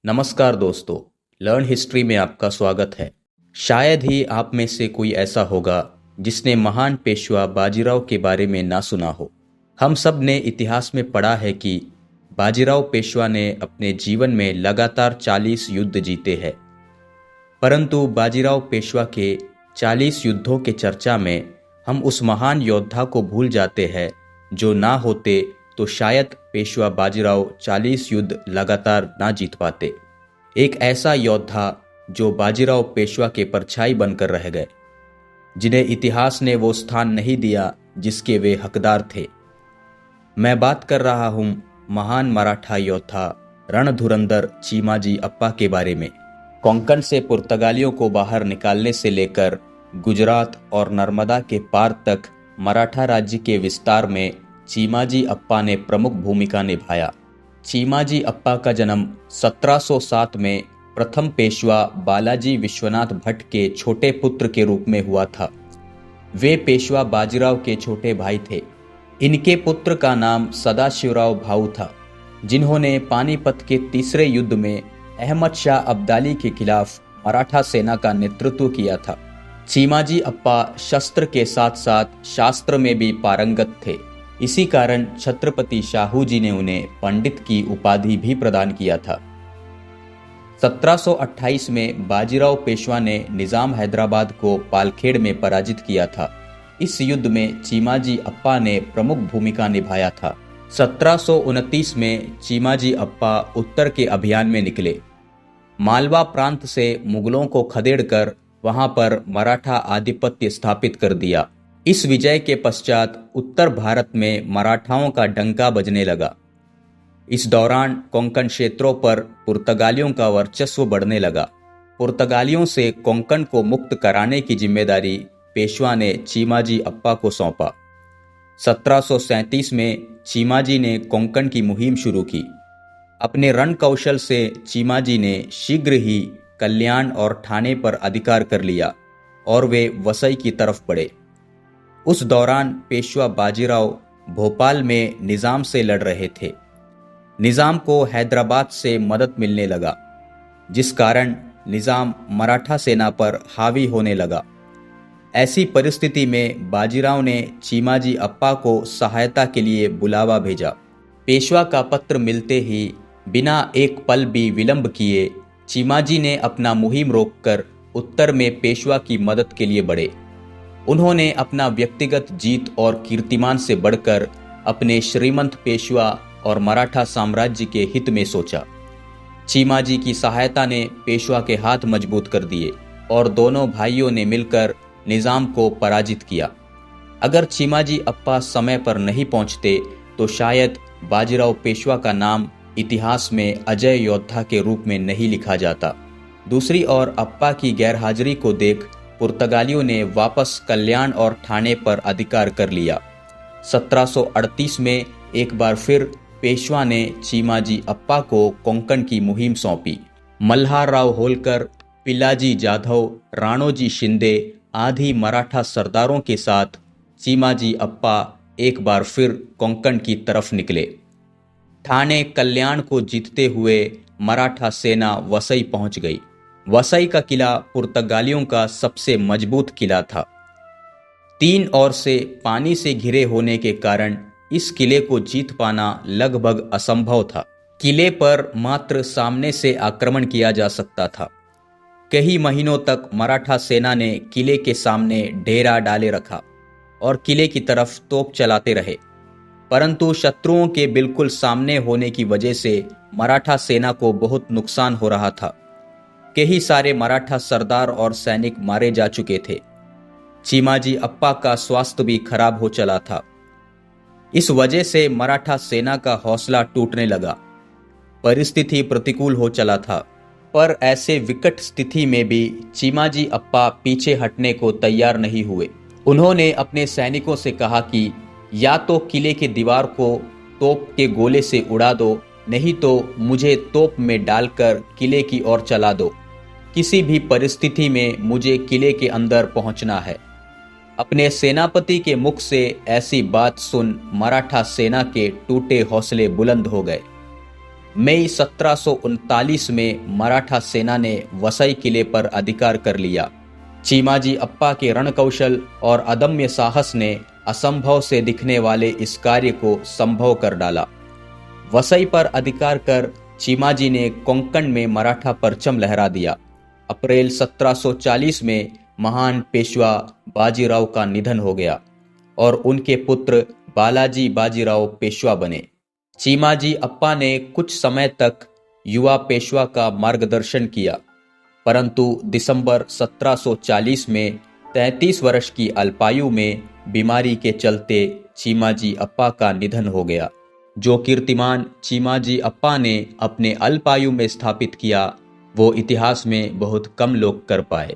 नमस्कार दोस्तों, learn history में आपका स्वागत है। शायद ही आप में से कोई ऐसा होगा जिसने महान पेशवा बाजीराव के बारे में ना सुना हो। हम सब ने इतिहास में पढ़ा है कि बाजीराव पेशवा ने अपने जीवन में लगातार 40 युद्ध जीते हैं। परंतु बाजीराव पेशवा के 40 युद्धों के चर्चा में हम उस महान योद्धा को भूल जाते हैं जो ना होते तो शायद पेशवा बाजीराव 40 युद्ध लगातार ना जीत पाते। एक ऐसा योद्धा जो बाजीराव पेशवा के परछाई बनकर रह गए, जिन्हें इतिहास ने वो स्थान नहीं दिया जिसके वे हकदार थे। मैं बात कर रहा हूं महान मराठा योद्धा रणधुरंधर चीमाजी अप्पा के बारे में। कोंकण से पुर्तगालियों को बाहर निकालने से लेकर गुजरात और नर्मदा के पार तक मराठा राज्य के विस्तार में चीमाजी अप्पा ने प्रमुख भूमिका निभाया। चीमाजी अप्पा का जन्म 1707 में प्रथम पेशवा बालाजी विश्वनाथ भट्ट के छोटे पुत्र के रूप में हुआ था। वे पेशवा बाजीराव के छोटे भाई थे। इनके पुत्र का नाम सदाशिवराव भाऊ था, जिन्होंने पानीपत के तीसरे युद्ध में अहमद शाह अब्दाली के खिलाफ मराठा सेना का नेतृत्व किया था। चीमाजी अप्पा शस्त्र के साथ साथ शास्त्र में भी पारंगत थे। इसी कारण छत्रपति शाहू जी ने उन्हें पंडित की उपाधि भी प्रदान किया था। 1728 में बाजीराव पेशवा ने निजाम हैदराबाद को पालखेड़ में पराजित किया था। इस युद्ध में चीमाजी अप्पा ने प्रमुख भूमिका निभाया था। 1729 में चीमाजी अप्पा उत्तर के अभियान में निकले। मालवा प्रांत से मुगलों को खदेड़कर वहां पर मराठा आधिपत्य स्थापित कर दिया। इस विजय के पश्चात उत्तर भारत में मराठाओं का डंका बजने लगा। इस दौरान कोंकण क्षेत्रों पर पुर्तगालियों का वर्चस्व बढ़ने लगा। पुर्तगालियों से कोंकण को मुक्त कराने की जिम्मेदारी पेशवा ने चीमाजी अप्पा को सौंपा। 1737 में चीमाजी ने कोंकण की मुहिम शुरू की। अपने रण कौशल से चीमाजी ने शीघ्र ही कल्याण और ठाणे पर अधिकार कर लिया और वे वसई की तरफ बढ़े। उस दौरान पेशवा बाजीराव भोपाल में निजाम से लड़ रहे थे। निजाम को हैदराबाद से मदद मिलने लगा, जिस कारण निजाम मराठा सेना पर हावी होने लगा। ऐसी परिस्थिति में बाजीराव ने चीमाजी अप्पा को सहायता के लिए बुलावा भेजा। पेशवा का पत्र मिलते ही बिना एक पल भी विलंब किए चीमाजी ने अपना मुहिम रोककर उत्तर में पेशवा की मदद के लिए बढ़े। उन्होंने अपना व्यक्तिगत जीत और कीर्तिमान से बढ़कर अपने श्रीमंत पेशवा और मराठा साम्राज्य के हित में सोचा। चीमाजी की सहायता ने पेशवा के हाथ मजबूत कर दिए और दोनों भाइयों ने मिलकर निजाम को पराजित किया। अगर चीमाजी अप्पा समय पर नहीं पहुंचते तो शायद बाजीराव पेशवा का नाम इतिहास में अजय योद्धा के रूप में नहीं लिखा जाता। दूसरी ओर अप्पा की गैरहाजिरी को देख पुर्तगालियों ने वापस कल्याण और ठाणे पर अधिकार कर लिया। 1738 में एक बार फिर पेशवा ने चीमाजी अप्पा को कोंकण की मुहिम सौंपी। मल्हार राव होलकर, पिलाजी जाधव, राणोजी शिंदे आदि मराठा सरदारों के साथ चीमाजी अप्पा एक बार फिर कोंकण की तरफ निकले। ठाणे कल्याण को जीतते हुए मराठा सेना वसई पहुंच गई। वसई का किला पुर्तगालियों का सबसे मजबूत किला था। 3 ओर से पानी से घिरे होने के कारण इस किले को जीत पाना लगभग असंभव था। किले पर मात्र सामने से आक्रमण किया जा सकता था। कई महीनों तक मराठा सेना ने किले के सामने डेरा डाले रखा और किले की तरफ तोप चलाते रहे, परंतु शत्रुओं के बिल्कुल सामने होने की वजह से मराठा सेना को बहुत नुकसान हो रहा था। कई सारे मराठा सरदार और सैनिक मारे जा चुके थे। चीमाजी अप्पा का स्वास्थ्य भी खराब हो चला था। इस वजह से मराठा सेना का हौसला टूटने लगा। परिस्थिति प्रतिकूल हो चला था, पर ऐसे विकट स्थिति में भी चीमाजी अप्पा पीछे हटने को तैयार नहीं हुए। उन्होंने अपने सैनिकों से कहा कि या तो किले की दीवार को तोप के गोले से उड़ा दो, नहीं तो मुझे तोप में डालकर किले की ओर चला दो। किसी भी परिस्थिति में मुझे किले के अंदर पहुंचना है। अपने सेनापति के मुख से ऐसी बात सुन मराठा सेना के टूटे हौसले बुलंद हो गए। मई 1739 में मराठा सेना ने वसई किले पर अधिकार कर लिया। चीमाजी अप्पा के रणकौशल और अदम्य साहस ने असंभव से दिखने वाले इस कार्य को संभव कर डाला। वसई पर अधिकार कर चीमाजी ने कोंकण में मराठा परचम लहरा दिया। अप्रैल 1740 में महान पेशवा बाजीराव का निधन हो गया और उनके पुत्र बालाजी बाजीराव पेशवा बने। चीमाजी अप्पा ने कुछ समय तक युवा पेशवा का मार्गदर्शन किया, परंतु दिसंबर 1740 में 33 वर्ष की अल्पायु में बीमारी के चलते चीमाजी अप्पा का निधन हो गया। जो कीर्तिमान चीमाजी अप्पा ने अपने अल्पायु में स्थापित किया, वो इतिहास में बहुत कम लोग कर पाए।